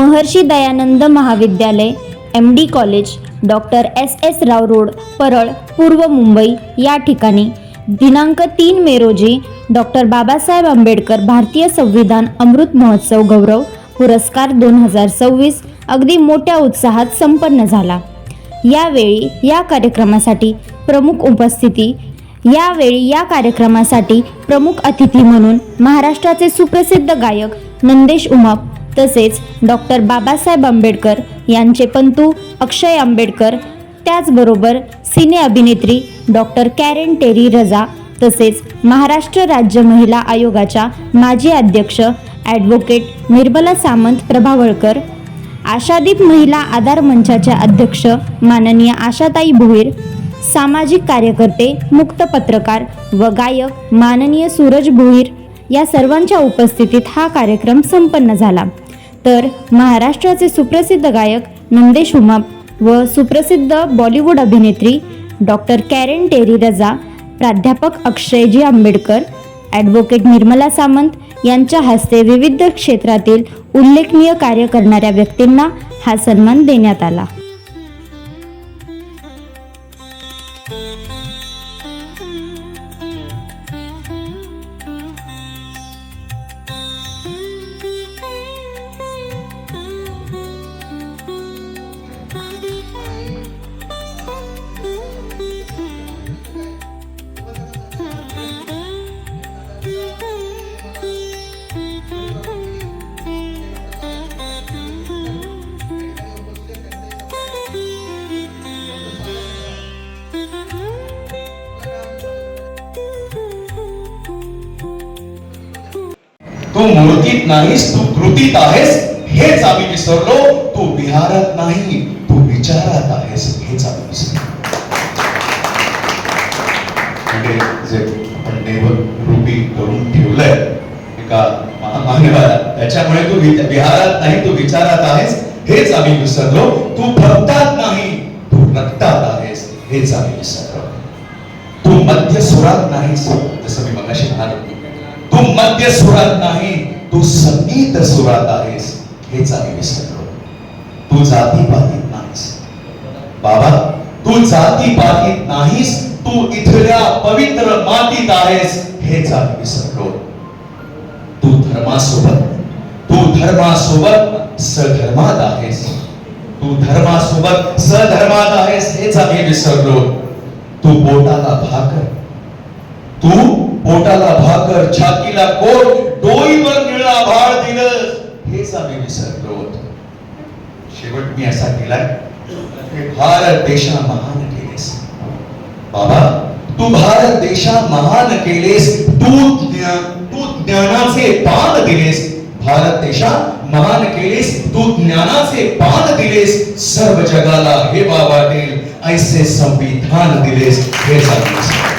महर्षी दयानंद महाविद्यालय, MD college, doctor SS राव road, Parel, पूर्व मुंबई या ठिकाणी दिनांक 3 मे रोजी डॉक्टर बाबासाहेब आंबेडकर भारतीय संविधान अमृत महोत्सव गौरव पुरस्कार 2026 अगदी मोठ्या उत्साहात संपन्न झाला। यावेळी या कार्यक्रमासाठी प्रमुख अतिथी म्हणून महाराष्ट्राचे सुप्रसिद्ध गायक नंदेश उमाप तसेच डॉक्टर बाबासाहेब आंबेडकर यांचे पणतू अक्षय आंबेडकर, त्याचबरोबर सिने अभिनेत्री डॉक्टर कॅरेन टेरी रजा तसेच महाराष्ट्र राज्य महिला आयोगाच्या माजी अध्यक्ष ॲडव्होकेट निर्मला सामंत प्रभावळकर, आशादीप महिला आधार मंचाच्या अध्यक्ष माननीय आशाताई भोईर, सामाजिक कार्यकर्ते, मुक्त पत्रकार व गायक माननीय सूरज भोईर या सर्वांच्या उपस्थितीत हा कार्यक्रम संपन्न झाला। तर महाराष्ट्राचे सुप्रसिद्ध गायक नंदेश उमाप व सुप्रसिद्ध बॉलिवूड अभिनेत्री डॉक्टर कॅरेन टेरी रजा, प्राध्यापक अक्षयजी आंबेडकर, ॲडव्होकेट निर्मला सामंत यांच्या हस्ते विविध क्षेत्रातील उल्लेखनीय कार्य करणाऱ्या व्यक्तींना हा सन्मान देण्यात आला। तू मूर्तीत नाहीस, तू कृतीत आहेस हेच आम्ही विसरलो। तू विहारात नाही, तू विचारात आहेस हेच आम्ही विसरलो। म्हणजे जे आपण देवरूपी करून ठेवलंय एका महामानवाला, त्याच्यामुळे तू विहारात नाही, तू विचारात आहेस हेच आम्ही विसरलो। तू भक्तात नाही, तू रक्तात आहेस हेच आम्ही विसरलो। तू मध्य सुरात नाहीस, जसं मी मगाशी म्हणालो, तू मध्य सुरात नाही, तू संगीत सुरात आहेस हेच आम्ही विसरलो। तू जातीपातीत नाहीस बाबा, तू जातीपातीत नाहीस, तू इथल्या पवित्र मातीत आहेस हेच आम्ही विसरलो। तू धर्मासोबत सधर्मात आहेस, तू धर्मासोबत सधर्मात आहेस हेच आम्ही विसरलो। तू पोटाला भाकर, छातीला कोट, डोईवर निळा भाळ दिलं हेच आम्ही विसरलो। शेवट मी असा केलाय, भारत देशा महान केलेस बाबा, तू भारत देशा महान केलेस, तू ज्ञानाचे पान दिलेस, भारत देशा महान केलेस, तू ज्ञानाचे पान दिलेस, सर्व जगाला हेवा वाटेल ऐसे संविधान दिलेस हेच आम्ही विसरलो।